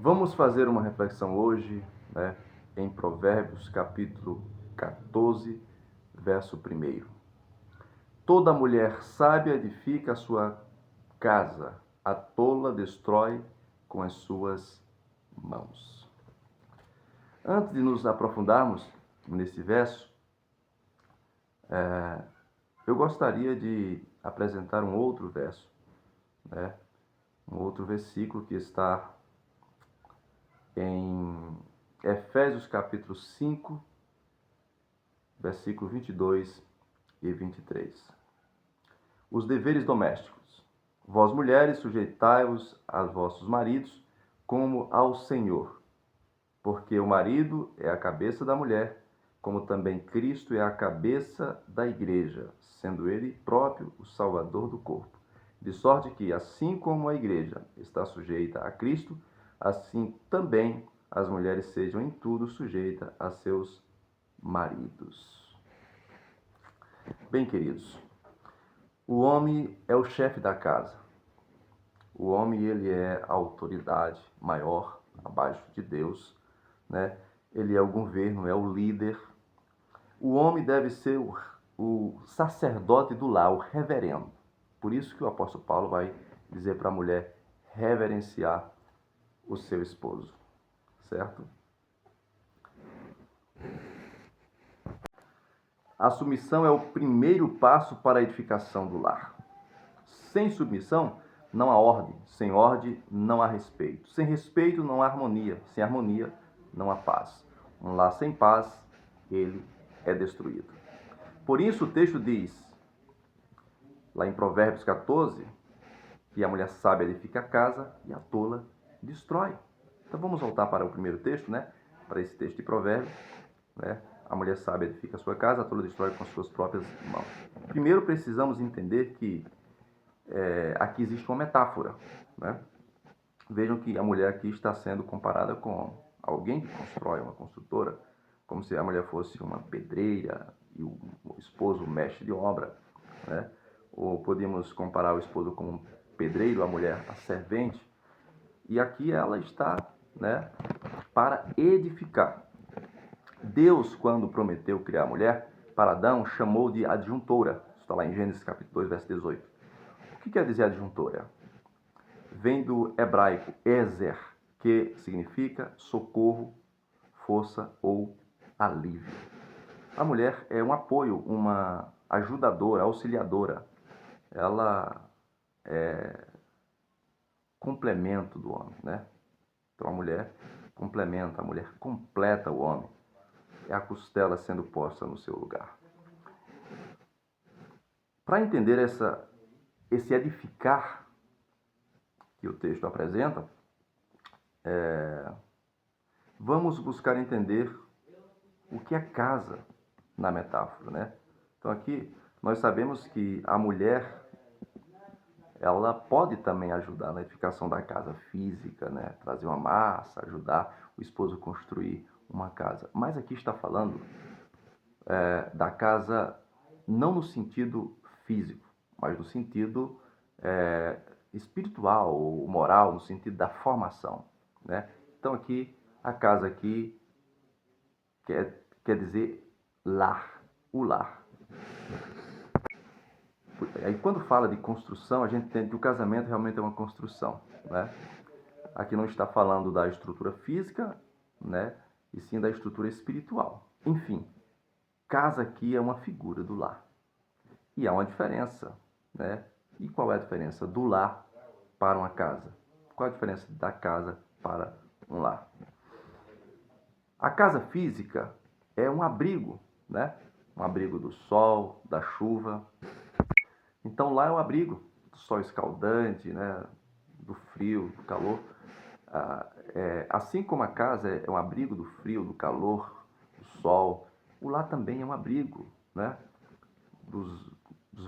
Vamos fazer uma reflexão hoje, né, em Provérbios, capítulo 14, verso 1. Toda mulher sábia edifica a sua casa, a tola destrói com as suas mãos. Antes de nos aprofundarmos nesse verso, eu gostaria de apresentar um outro verso, né, um outro versículo que está em Efésios capítulo 5, versículo 22 e 23. Os deveres domésticos. Vós, mulheres, sujeitai-vos a vossos maridos como ao Senhor, porque o marido é a cabeça da mulher, como também Cristo é a cabeça da igreja, sendo ele próprio o Salvador do corpo. De sorte que, assim como a igreja está sujeita a Cristo, assim também as mulheres sejam em tudo sujeitas a seus maridos. Bem, queridos, o homem é o chefe da casa. O homem, ele é a autoridade maior abaixo de Deus, né? Ele é o governo, é o líder. O homem deve ser o sacerdote do lar, o reverendo. Por isso que o apóstolo Paulo vai dizer para a mulher reverenciar o seu esposo, certo? A submissão é o primeiro passo para a edificação do lar. Sem submissão, não há ordem. Sem ordem, não há respeito. Sem respeito, não há harmonia. Sem harmonia, não há paz. Um lar sem paz, ele é destruído. Por isso o texto diz, lá em Provérbios 14, que a mulher sábia edifica a casa e a tola destrói. Então vamos voltar para o primeiro texto, né? Para esse texto de Provérbios, né? A mulher sábia edifica a sua casa, a tola destrói com as suas próprias mãos. Primeiro precisamos entender que aqui existe uma metáfora, né? Vejam que a mulher aqui está sendo comparada com alguém que constrói, uma construtora, como se a mulher fosse uma pedreira e o esposo o mestre de obra, né? Ou podemos comparar o esposo como um pedreiro, a mulher a servente. E aqui ela está, né, para edificar. Deus, quando prometeu criar a mulher, para Adão, chamou de adjuntora. Isso está lá em Gênesis capítulo 2, verso 18. O que quer dizer adjuntora? Vem do hebraico ezer, que significa socorro, força ou alívio. A mulher é um apoio, uma ajudadora, auxiliadora. Ela é complemento do homem, né? Então a mulher complementa, a mulher completa o homem. É a costela sendo posta no seu lugar. Para entender esse edificar que o texto apresenta, vamos buscar entender o que é casa na metáfora, né? Então aqui nós sabemos que a mulher ela pode também ajudar na edificação da casa física, né? Trazer uma massa, ajudar o esposo a construir uma casa. Mas aqui está falando da casa não no sentido físico, mas no sentido espiritual ou moral, no sentido da formação, né? Então aqui a casa aqui quer dizer lar, o lar. Aí quando fala de construção, a gente entende que o casamento realmente é uma construção, né? Aqui não está falando da estrutura física, né? E sim da estrutura espiritual. Enfim, casa aqui é uma figura do lar. E há uma diferença, né? E qual é a diferença do lar para uma casa? Qual é a diferença da casa para um lar? A casa física é um abrigo, né? Um abrigo do sol, da chuva. Então lá é o abrigo do sol escaldante, né? Do frio, do calor. Assim como a casa é um abrigo do frio, do calor, do sol, o lar também é um abrigo, né? Dos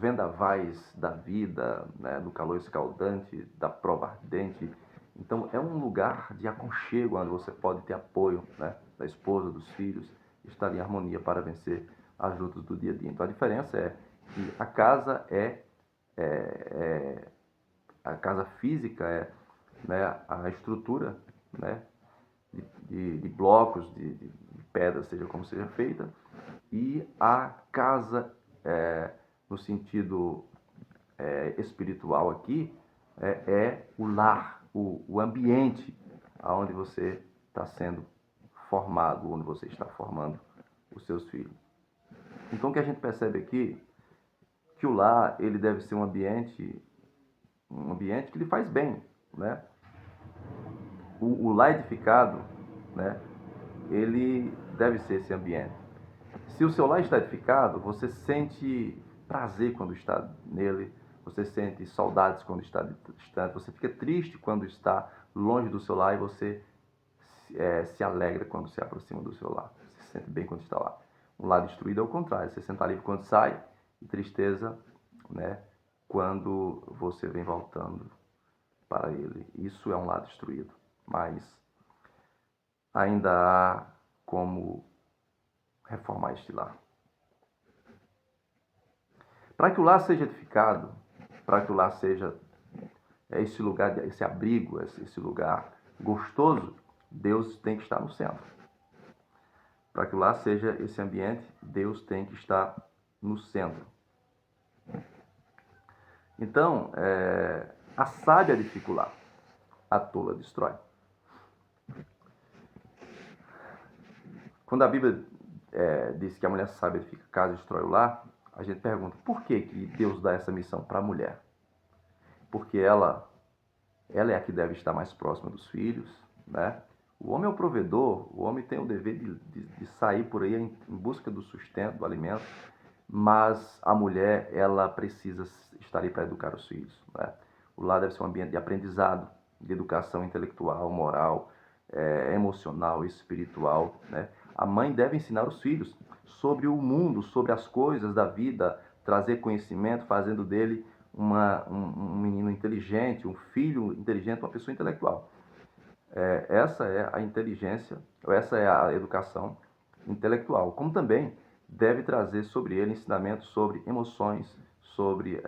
vendavais da vida, né? Do calor escaldante, da prova ardente. Então é um lugar de aconchego onde você pode ter apoio, né? Da esposa, dos filhos, estar em harmonia para vencer as lutas do dia a dia. Então a diferença é que a casa a casa física né, a estrutura né? De blocos, de pedra, seja como seja feita, e a casa, no sentido espiritual aqui, é o lar, o ambiente onde você está sendo formado, onde você está formando os seus filhos. Então, o que a gente percebe aqui, que o lar, ele deve ser um ambiente que lhe faz bem, né? O lar edificado, né? Ele deve ser esse ambiente. Se o seu lar está edificado, você sente prazer quando está nele, você sente saudades quando está distante, você fica triste quando está longe do seu lar e você se alegra quando se aproxima do seu lar. Você se sente bem quando está lá. Um lar destruído é o contrário, você sente alívio quando sai e tristeza, né, quando você vem voltando para ele. Isso é um lar destruído, mas ainda há como reformar este lar. Para que o lar seja edificado, para que o lar seja esse lugar, esse abrigo, esse lugar gostoso, Deus tem que estar no centro. Para que o lar seja esse ambiente, Deus tem que estar no centro. Então, a sábia edifica o lar, a tola destrói. Quando a Bíblia diz que a mulher sábia edifica a casa e destrói o lar, a gente pergunta, por que Deus dá essa missão para a mulher? Porque ela é a que deve estar mais próxima dos filhos, né? O homem é o provedor, o homem tem o dever de sair por aí em busca do sustento, do alimento, mas a mulher, ela precisa estar ali para educar os filhos, né? O lar deve ser um ambiente de aprendizado, de educação intelectual, moral, emocional, espiritual, né? A mãe deve ensinar os filhos sobre o mundo, sobre as coisas da vida, trazer conhecimento, fazendo dele um menino inteligente, um filho inteligente, uma pessoa intelectual. Essa é a inteligência, essa é a educação intelectual. Como também deve trazer sobre ele ensinamentos sobre emoções, sobre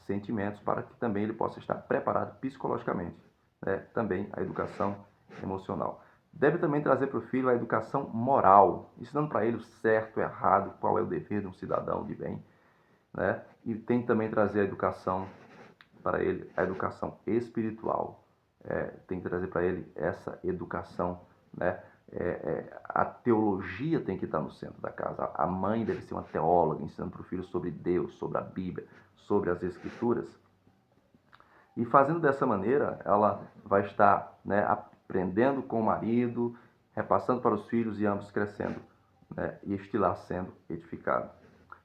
sentimentos, para que também ele possa estar preparado psicologicamente. Também a educação emocional. Deve também trazer para o filho a educação moral, ensinando para ele o certo, o errado, qual é o dever de um cidadão de bem, né? E tem também trazer a educação para ele, a educação espiritual. Tem que trazer para ele essa educação, né? A teologia tem que estar no centro da casa. A mãe deve ser uma teóloga, ensinando para o filho sobre Deus, sobre a Bíblia, sobre as Escrituras. E fazendo dessa maneira, ela vai estar, né, aprendendo com o marido, repassando para os filhos e ambos crescendo, né, e este lar sendo edificado.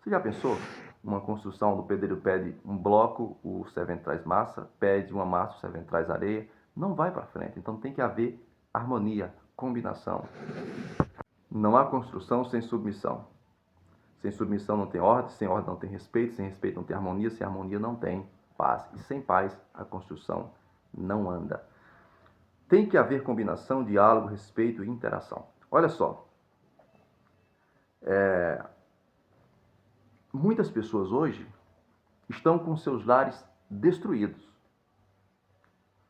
Você já pensou? Uma construção, do pedreiro pede um bloco, o servente traz massa, pede uma massa, o servente traz areia, não vai para frente. Então tem que haver harmonia, combinação. Não há construção sem submissão. Sem submissão não tem ordem, sem ordem não tem respeito, sem respeito não tem harmonia, sem harmonia não tem paz. E sem paz a construção não anda. Tem que haver combinação, diálogo, respeito e interação. Olha só, muitas pessoas hoje estão com seus lares destruídos.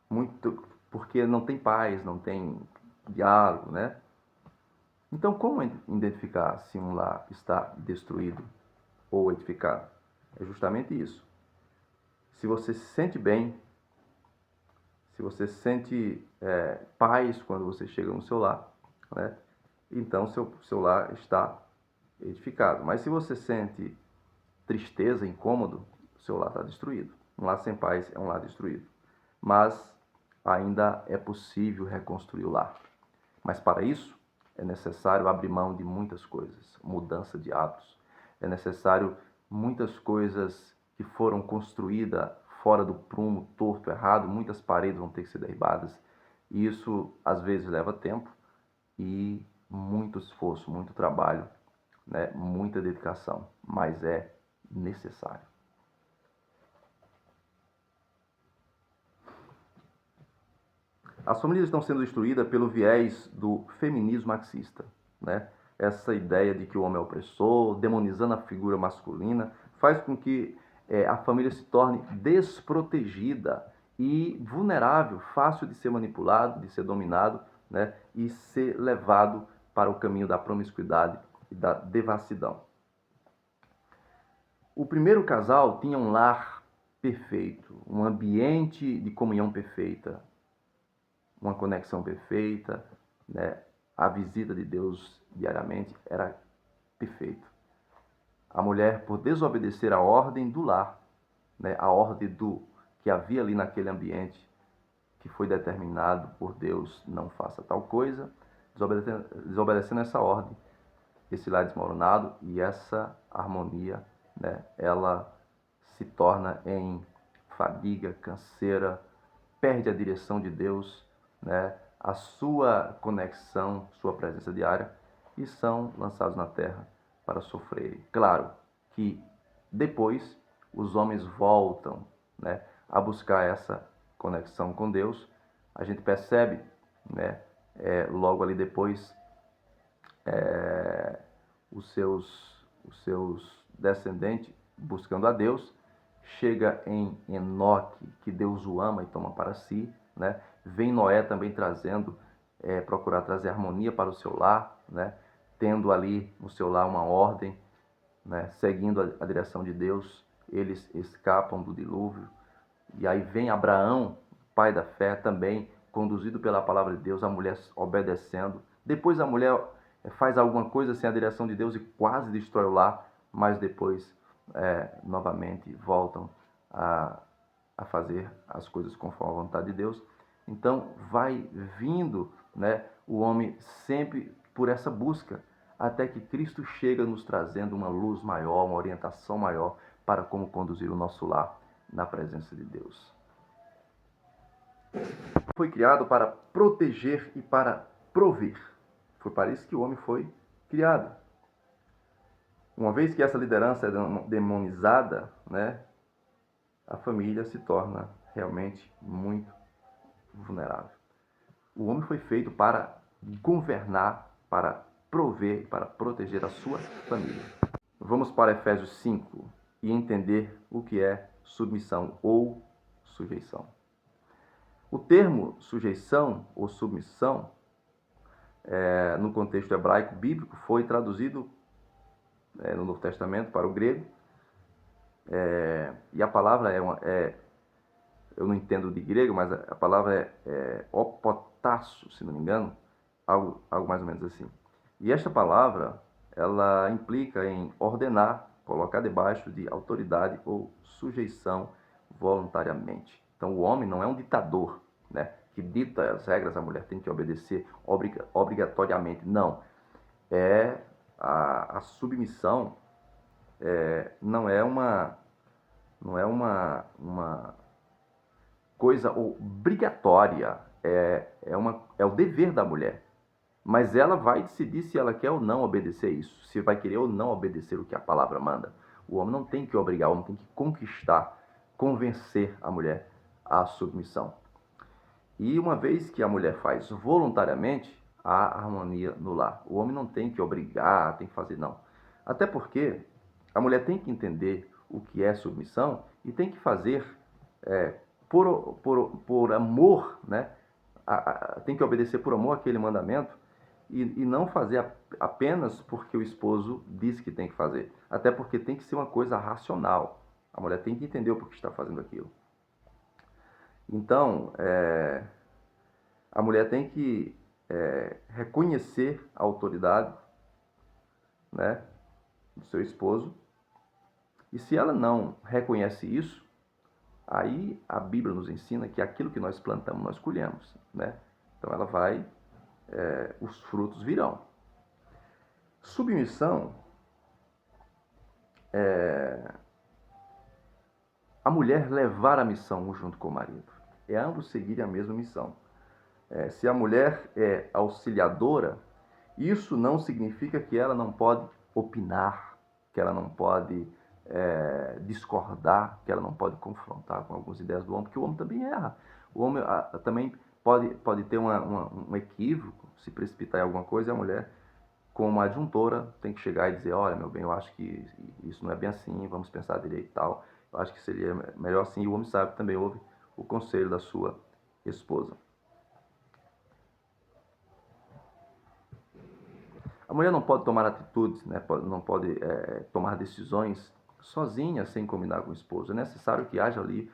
Muito porque não tem paz, não tem diálogo, né? Então, como identificar se um lar está destruído ou edificado? É justamente isso. Se você se sente bem, se você sente paz quando você chega no seu lar, né? Então seu lar está edificado. Mas se você sente tristeza, incômodo, seu lar está destruído. Um lar sem paz é um lar destruído. Mas ainda é possível reconstruir o lar. Mas para isso é necessário abrir mão de muitas coisas, mudança de hábitos. É necessário muitas coisas que foram construídas fora do prumo, torto, errado, muitas paredes vão ter que ser derribadas. E isso às vezes leva tempo e muito esforço, muito trabalho, né? Muita dedicação, mas é necessário. As famílias estão sendo destruídas pelo viés do feminismo marxista, né? Essa ideia de que o homem é opressor, demonizando a figura masculina, faz com que a família se torne desprotegida e vulnerável, fácil de ser manipulado, de ser dominado, né, e ser levado para o caminho da promiscuidade e da devassidão. O primeiro casal tinha um lar perfeito, um ambiente de comunhão perfeita, uma conexão perfeita, né? A visita de Deus diariamente era perfeita. A mulher, por desobedecer a ordem do lar, né? A ordem do que havia ali naquele ambiente, que foi determinado por Deus, não faça tal coisa, desobedecendo essa ordem, esse lar desmoronado e essa harmonia, né? Ela se torna em fadiga, canseira, perde a direção de Deus, né? A sua conexão, sua presença diária, e são lançados na terra para sofrerem. Claro que depois os homens voltam, né, a buscar essa conexão com Deus. A gente percebe, né, logo ali depois, os seus descendentes buscando a Deus. Chega em Enoque, que Deus o ama e toma para si, né? Vem Noé também trazendo, procurar trazer harmonia para o seu lar, né? Tendo ali no seu lar uma ordem, né? Seguindo a direção de Deus, eles escapam do dilúvio. E aí vem Abraão, pai da fé, também conduzido pela palavra de Deus, a mulher obedecendo. Depois a mulher faz alguma coisa sem a direção de Deus e quase destrói o lar, mas depois novamente voltam a fazer as coisas conforme a vontade de Deus. Então vai vindo, né, o homem sempre por essa busca, até que Cristo chega nos trazendo uma luz maior, uma orientação maior para como conduzir o nosso lar na presença de Deus. Foi criado para proteger e para prover. Foi para isso que o homem foi criado. Uma vez que essa liderança é demonizada, né, a família se torna realmente muito vulnerável. O homem foi feito para governar, para prover, para proteger a sua família. Vamos para Efésios 5 e entender o que é submissão ou sujeição. O termo sujeição ou submissão, no contexto hebraico bíblico, foi traduzido no Novo Testamento para o grego, e a palavra eu não entendo de grego, mas a palavra é opotasso, se não me engano, algo mais ou menos assim. E esta palavra, ela implica em ordenar, colocar debaixo de autoridade ou sujeição voluntariamente. Então o homem não é um ditador, né, que dita as regras, a mulher tem que obedecer obrigatoriamente. Não. A submissão não é uma coisa obrigatória, é o dever da mulher. Mas ela vai decidir se ela quer ou não obedecer isso, se vai querer ou não obedecer o que a palavra manda. O homem não tem que obrigar, o homem tem que conquistar, convencer a mulher à submissão. E uma vez que a mulher faz voluntariamente, há harmonia no lar. O homem não tem que obrigar, tem que fazer, não. Até porque a mulher tem que entender o que é submissão e tem que fazer por amor, né? Tem que obedecer por amor àquele mandamento e não fazer apenas porque o esposo diz que tem que fazer. Até porque tem que ser uma coisa racional. A mulher tem que entender o porquê está fazendo aquilo. Então, a mulher tem que reconhecer a autoridade, né, do seu esposo. E se ela não reconhece isso, aí a Bíblia nos ensina que aquilo que nós plantamos, nós colhemos, né? Então ela vai, os frutos virão. Submissão a mulher levar a missão junto com o marido. É ambos seguirem a mesma missão. Se a mulher é auxiliadora, isso não significa que ela não pode opinar, que ela não pode discordar, que ela não pode confrontar com algumas ideias do homem, porque o homem também erra. O homem também pode ter um equívoco, se precipitar em alguma coisa, e a mulher, como adjuntora, tem que chegar e dizer, olha, meu bem, eu acho que isso não é bem assim, vamos pensar direito e tal, eu acho que seria melhor assim. E o homem sabe que também houve o conselho da sua esposa. A mulher não pode tomar atitudes, né? Não pode tomar decisões sozinha, sem combinar com o esposo. É necessário que haja ali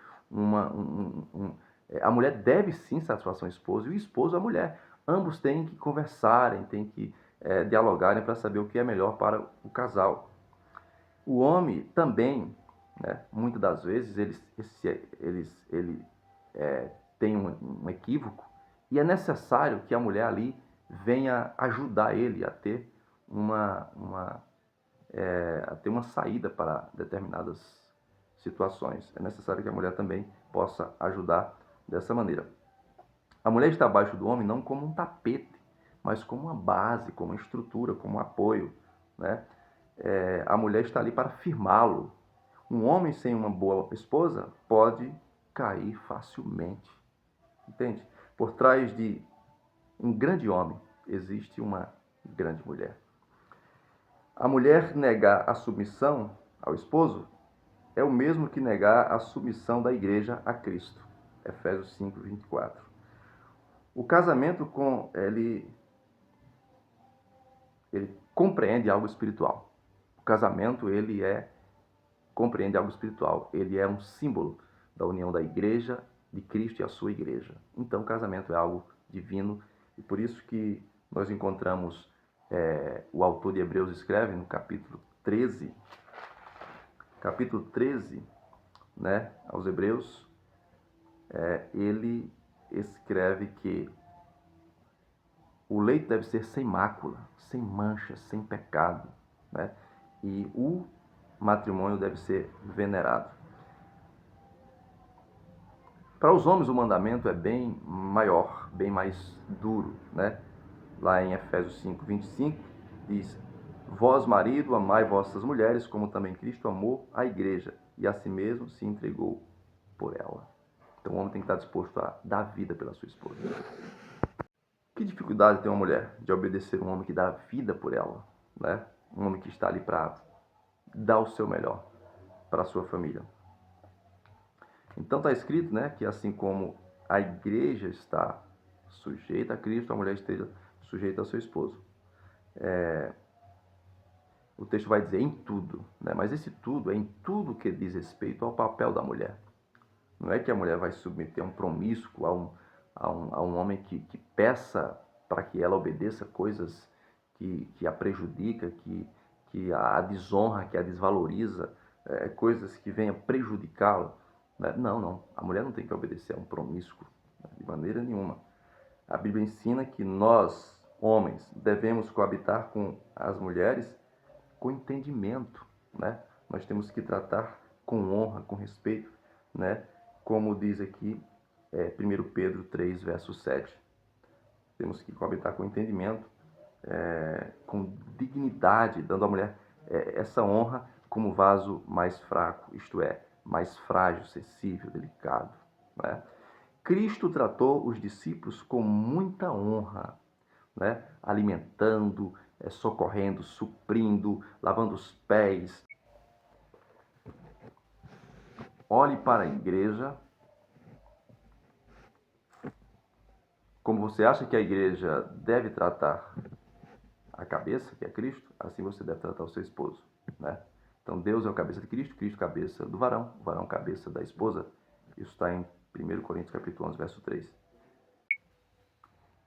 a mulher deve sim satisfação ao esposo e o esposo à mulher. Ambos têm que conversarem, têm que dialogarem para saber o que é melhor para o casal. O homem também, né, muitas das vezes, ele tem um equívoco e é necessário que a mulher ali venha ajudar ele a ter a ter uma saída para determinadas situações. É necessário que a mulher também possa ajudar dessa maneira. A mulher está abaixo do homem não como um tapete, mas como uma base, como uma estrutura, como um apoio, né? A mulher está ali para firmá-lo. Um homem sem uma boa esposa pode cair facilmente, entende? Por trás de um grande homem existe uma grande mulher. A mulher negar a submissão ao esposo é o mesmo que negar a submissão da igreja a Cristo. Efésios 5, 24. O casamento ele compreende algo espiritual. O casamento compreende algo espiritual. Ele é um símbolo da união da igreja de Cristo e a sua igreja. Então, o casamento é algo divino e por isso que nós encontramos o autor de Hebreus escreve no capítulo 13, né, aos Hebreus, ele escreve que o leito deve ser sem mácula, sem mancha, sem pecado, né? E o matrimônio deve ser venerado. Para os homens o mandamento é bem maior, bem mais duro, né? Lá em Efésios 5, 25, diz: Vós, marido, amai vossas mulheres, como também Cristo amou a igreja, e a si mesmo se entregou por ela. Então o homem tem que estar disposto a dar vida pela sua esposa. Que dificuldade tem uma mulher de obedecer um homem que dá vida por ela, né? Um homem que está ali para dar o seu melhor para a sua família. Então está escrito, né, que assim como a igreja está sujeita a Cristo, a mulher esteja sujeita ao seu esposo. O texto vai dizer em tudo, né? Mas esse tudo é em tudo que diz respeito ao papel da mulher. Não é que a mulher vai se submeter a um promíscuo, a um homem que peça para que ela obedeça coisas que a prejudica, que a desonra, que a desvaloriza, coisas que venham prejudicá-la. Né? Não. A mulher não tem que obedecer a um promíscuo, né? De maneira nenhuma. A Bíblia ensina que nós, homens, devemos coabitar com as mulheres com entendimento, né? Nós temos que tratar com honra, com respeito, né? Como diz aqui 1 Pedro 3, verso 7. Temos que coabitar com entendimento, com dignidade, dando à mulher essa honra como vaso mais fraco, isto é, mais frágil, sensível, delicado, né? Cristo tratou os discípulos com muita honra, né? Alimentando, socorrendo, suprindo, lavando os pés. Olhe para a igreja como você acha que a igreja deve tratar a cabeça, que é Cristo, assim você deve tratar o seu esposo, né? Então Deus é o cabeça de Cristo, Cristo cabeça do varão, o varão cabeça da esposa. Isso está em 1 Coríntios capítulo 11, verso 3.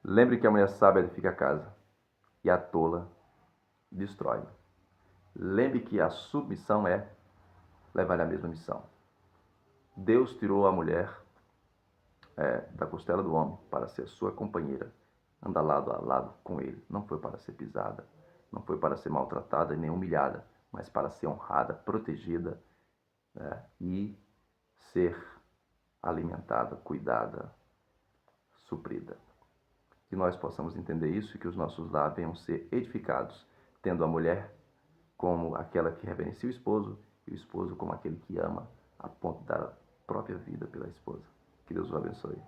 Lembre que a mulher sábia edifica a casa e a tola destrói. Lembre que a submissão é levar a mesma missão. Deus tirou a mulher da costela do homem para ser sua companheira, andar lado a lado com ele. Não foi para ser pisada, não foi para ser maltratada e nem humilhada, mas para ser honrada, protegida, né? E ser alimentada, cuidada, suprida. Que nós possamos entender isso e que os nossos lares venham ser edificados, tendo a mulher como aquela que reverencia o esposo e o esposo como aquele que ama a ponto de dar a própria vida pela esposa. Que Deus o abençoe.